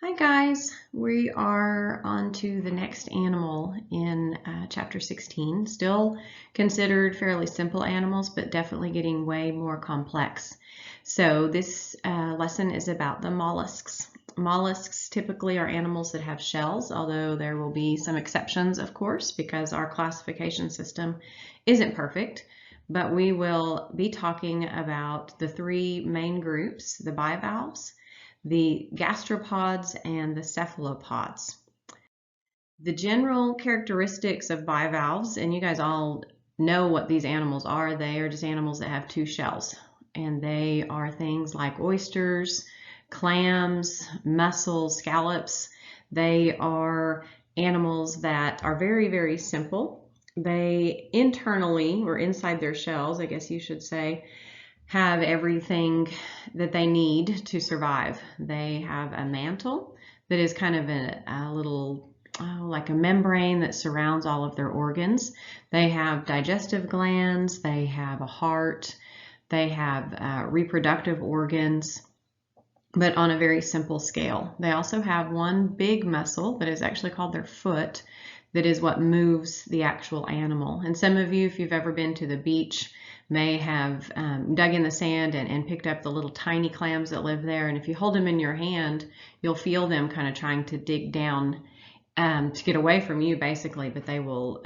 Hi guys, we are on to the next animal in chapter 16. Still considered fairly simple animals, but definitely getting way more complex. So this lesson is about the mollusks. Mollusks typically are animals that have shells, although there will be some exceptions, of course, because our classification system isn't perfect. But we will be talking about the three main groups: the bivalves, the gastropods, and the cephalopods. The general characteristics of bivalves, and you guys all know what these animals are, they are just animals that have two shells. And they are things like oysters, clams, mussels, scallops. They are animals that are very, very simple. They internally, or inside their shells, I guess you should say, have everything that they need to survive. They have a mantle that is kind of a little like a membrane that surrounds all of their organs. They have digestive glands, they have a heart, they have reproductive organs, but on a very simple scale. They also have one big muscle that is actually called their foot, that is what moves the actual animal. And some of you, if you've ever been to the beach, may have dug in the sand and picked up the little tiny clams that live there. And if you hold them in your hand, you'll feel them kind of trying to dig down to get away from you, basically, but they will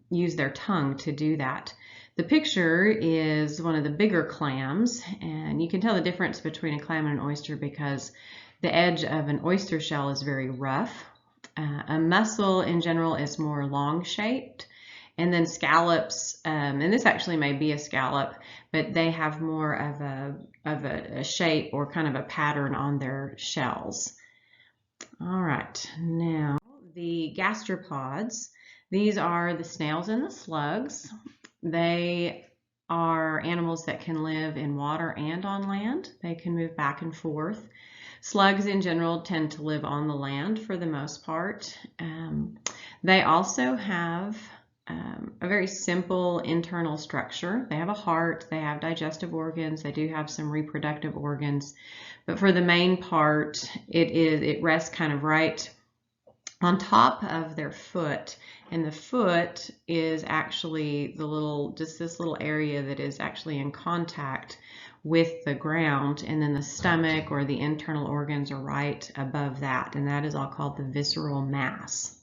use their tongue to do that. The picture is one of the bigger clams, and you can tell the difference between a clam and an oyster because the edge of an oyster shell is very rough. A mussel in general is more long shaped, and then scallops, and this actually may be a scallop, but they have more of a shape or kind of a pattern on their shells. All right, now the gastropods. These are the snails and the slugs. They are animals that can live in water and on land. They can move back and forth. Slugs in general tend to live on the land for the most part. They also have a very simple internal structure. They have a heart, they have digestive organs, they do have some reproductive organs, but for the main part, it rests kind of right on top of their foot, and the foot is actually just this little area that is actually in contact with the ground, and then the stomach or the internal organs are right above that, and that is all called the visceral mass.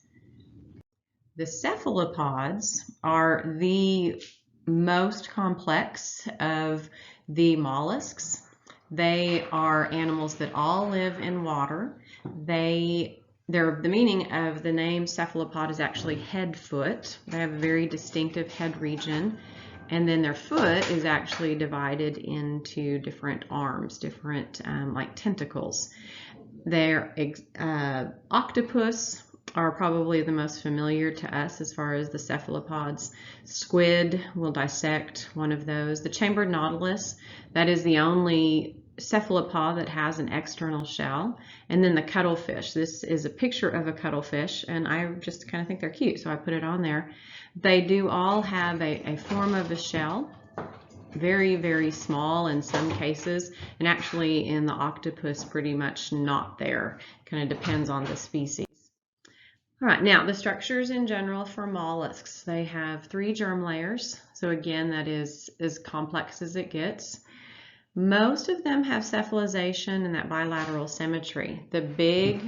The cephalopods are the most complex of the mollusks. They are animals that all live in water. The meaning of the name cephalopod is actually head foot. They have a very distinctive head region, and then their foot is actually divided into different arms, different like tentacles. Their octopus are probably the most familiar to us as far as the cephalopods. Squid will dissect one of those. The chambered nautilus, that is the only cephalopod that has an external shell. And then the cuttlefish. This is a picture of a cuttlefish, and I just kind of think they're cute, so I put it on there. They do all have a form of a shell. Very, very small in some cases, and actually in the octopus pretty much not there. Kind of depends on the species. All right, now the structures in general for mollusks. They have 3 germ layers, so again that is as complex as it gets. Most of them have cephalization and that bilateral symmetry. The big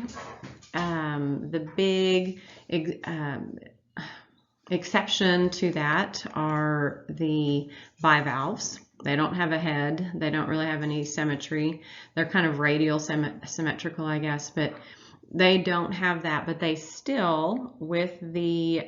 exception to that are the bivalves. They don't have a head. They don't really have any symmetry. They're kind of radial symmetrical, I guess, but they don't have that. But they still, with the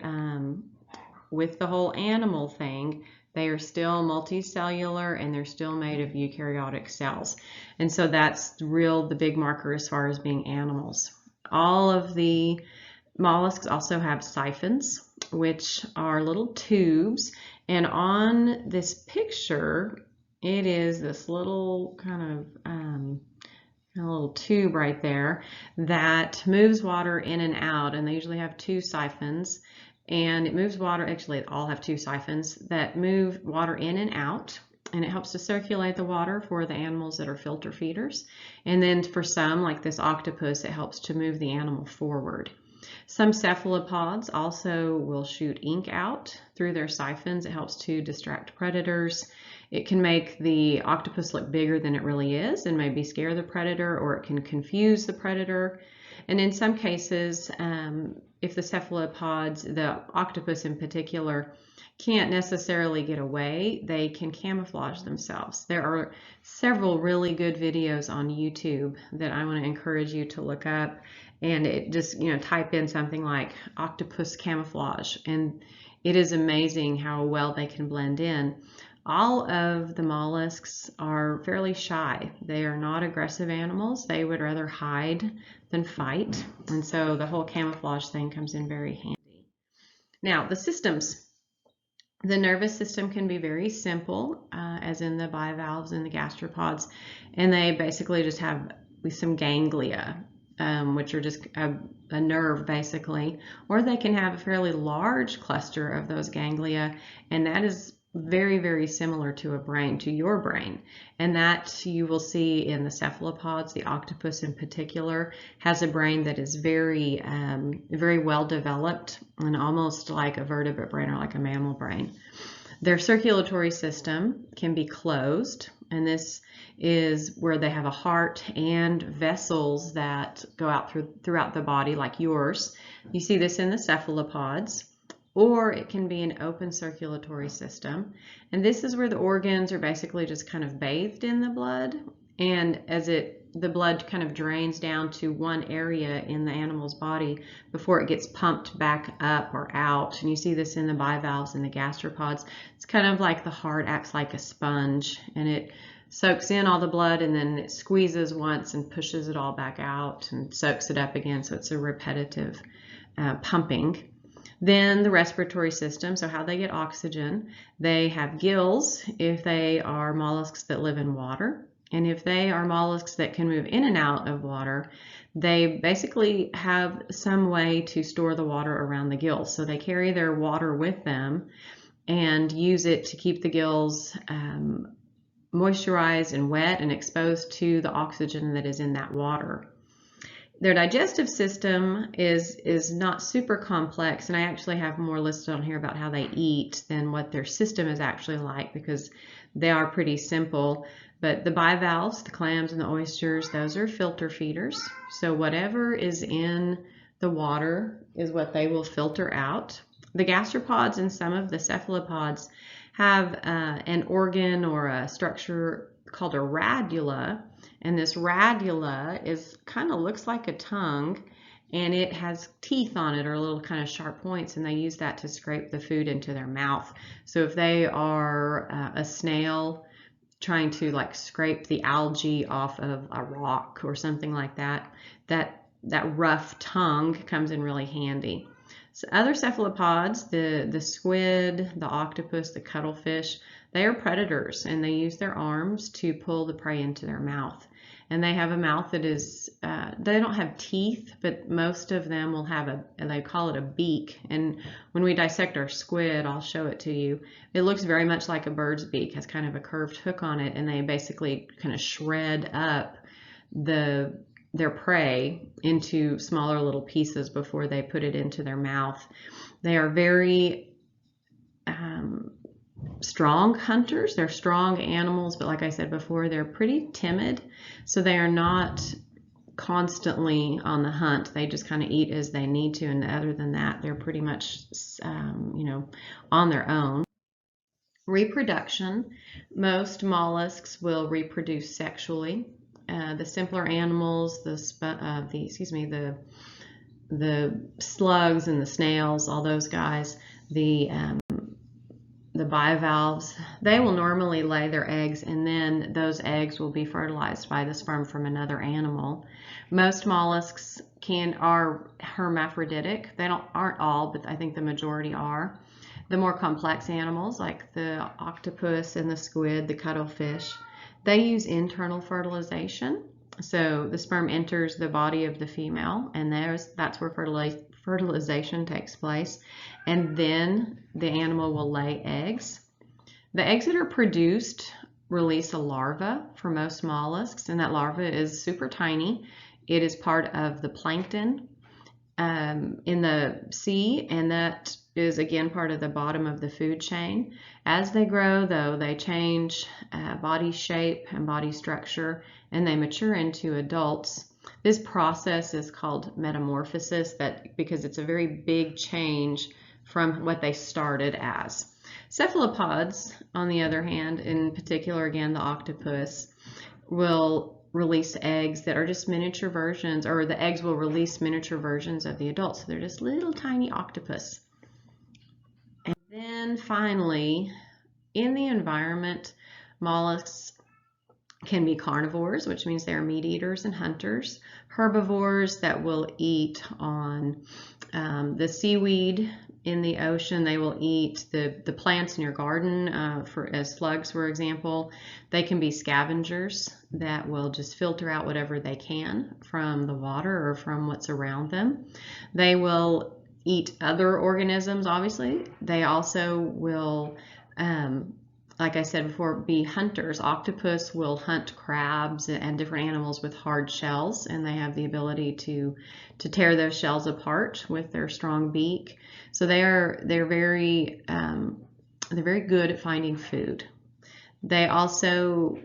whole animal thing, they are still multicellular and they're still made of eukaryotic cells. And so that's the big marker as far as being animals. All of the mollusks also have siphons, which are little tubes, and on this picture it is this little kind of a little tube right there that moves water in and out, and they usually have 2 siphons, and it moves water, actually they all have 2 siphons that move water in and out, and it helps to circulate the water for the animals that are filter feeders. And then for some, like this octopus, it helps to move the animal forward. Some cephalopods also will shoot ink out through their siphons. It helps to distract predators. It can make the octopus look bigger than it really is and maybe scare the predator, or it can confuse the predator. And in some cases, if the cephalopods, the octopus in particular, can't necessarily get away, they can camouflage themselves. There are several really good videos on YouTube that I want to encourage you to look up, and it just, type in something like octopus camouflage, and it is amazing how well they can blend in. All of the mollusks are fairly shy. They are not aggressive animals. They would rather hide than fight, and so the whole camouflage thing comes in very handy. Now, the systems. The nervous system can be very simple, as in the bivalves and the gastropods, and they basically just have some ganglia, which are just a nerve basically, or they can have a fairly large cluster of those ganglia, and that is very, very similar to a brain, to your brain. And that you will see in the cephalopods. The octopus in particular has a brain that is very, very well developed and almost like a vertebrate brain or like a mammal brain. Their circulatory system can be closed, and this is where they have a heart and vessels that go out throughout the body like yours. You see this in the cephalopods. Or it can be an open circulatory system. And this is where the organs are basically just kind of bathed in the blood. And as the blood kind of drains down to one area in the animal's body before it gets pumped back up or out. And you see this in the bivalves and the gastropods. It's kind of like the heart acts like a sponge, and it soaks in all the blood, and then it squeezes once and pushes it all back out and soaks it up again. So it's a repetitive pumping. Then the respiratory system, so how they get oxygen. They have gills if they are mollusks that live in water. And if they are mollusks that can move in and out of water, they basically have some way to store the water around the gills. So they carry their water with them and use it to keep the gills moisturized and wet and exposed to the oxygen that is in that water. Their digestive system is not super complex, and I actually have more listed on here about how they eat than what their system is actually like, because they are pretty simple. But the bivalves, the clams and the oysters, those are filter feeders. So whatever is in the water is what they will filter out. The gastropods and some of the cephalopods have an organ or a structure called a radula. And this radula kind of looks like a tongue, and it has teeth on it, or little kind of sharp points, and they use that to scrape the food into their mouth. So if they are a snail trying to like scrape the algae off of a rock or something like that, that rough tongue comes in really handy. So other cephalopods, the squid, the octopus, the cuttlefish, they are predators, and they use their arms to pull the prey into their mouth. And they have a mouth that is, they don't have teeth, but most of them will have they call it a beak. And when we dissect our squid, I'll show it to you. It looks very much like a bird's beak, has kind of a curved hook on it, and they basically kind of shred up their prey into smaller little pieces before they put it into their mouth. They are very strong hunters. They're strong animals, but like I said before, they're pretty timid, so they are not constantly on the hunt. They just kind of eat as they need to, and other than that, they're pretty much on their own. Reproduction. Most mollusks will reproduce sexually. The simpler animals, the slugs and the snails, all those guys, the bivalves, they will normally lay their eggs, and then those eggs will be fertilized by the sperm from another animal. Most mollusks are hermaphroditic. They aren't all, but I think the majority are. The more complex animals, like the octopus and the squid, the cuttlefish, they use internal fertilization. So the sperm enters the body of the female, and that's where fertilization takes place, and then the animal will lay eggs. The eggs that are produced release a larva for most mollusks, and that larva is super tiny. It is part of the plankton in the sea, and that is again part of the bottom of the food chain. As they grow, though, they change body shape and body structure, and they mature into adults. This process is called metamorphosis, because it's a very big change from what they started as. Cephalopods, on the other hand, in particular, again, the octopus, will release eggs that are just miniature versions, or the eggs will release miniature versions of the adults. So they're just little tiny octopus. And then finally, in the environment, mollusks can be carnivores, which means they're meat eaters and hunters, herbivores that will eat on the seaweed in the ocean. They will eat the plants in your garden, as slugs, for example. They can be scavengers that will just filter out whatever they can from the water or from what's around them. They will eat other organisms, obviously. They also will, like I said before, be hunters. Octopus will hunt crabs and different animals with hard shells, and they have the ability to tear those shells apart with their strong beak. So they're very good at finding food. They also,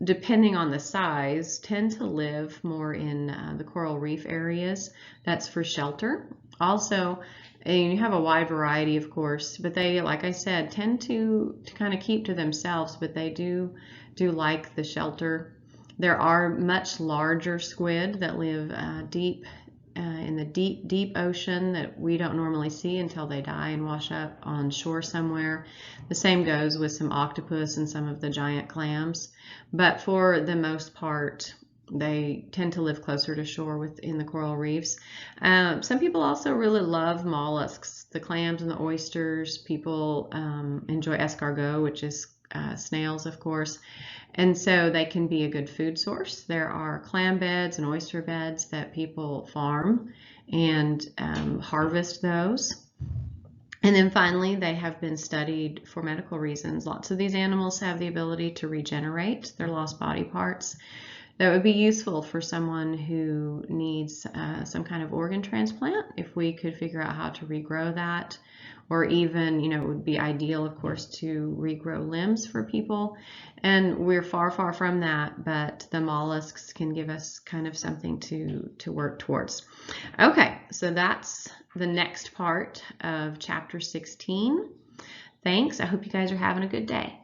depending on the size, tend to live more in the coral reef areas. That's for shelter. Also, and you have a wide variety, of course, but they, like I said, tend to kind of keep to themselves, but they do like the shelter. There are much larger squid that live deep in the deep ocean that we don't normally see until they die and wash up on shore somewhere. The same goes with some octopus and some of the giant clams, but for the most part, they tend to live closer to shore within the coral reefs. Some people also really love mollusks, the clams and the oysters. People enjoy escargot, which is snails, of course. And so they can be a good food source. There are clam beds and oyster beds that people farm and harvest those. And then finally, they have been studied for medical reasons. Lots of these animals have the ability to regenerate their lost body parts. That would be useful for someone who needs some kind of organ transplant, if we could figure out how to regrow that, or even, it would be ideal, of course, to regrow limbs for people. And we're far from that, but the mollusks can give us kind of something to work towards. Okay, so that's the next part of chapter 16. Thanks. I hope you guys are having a good day.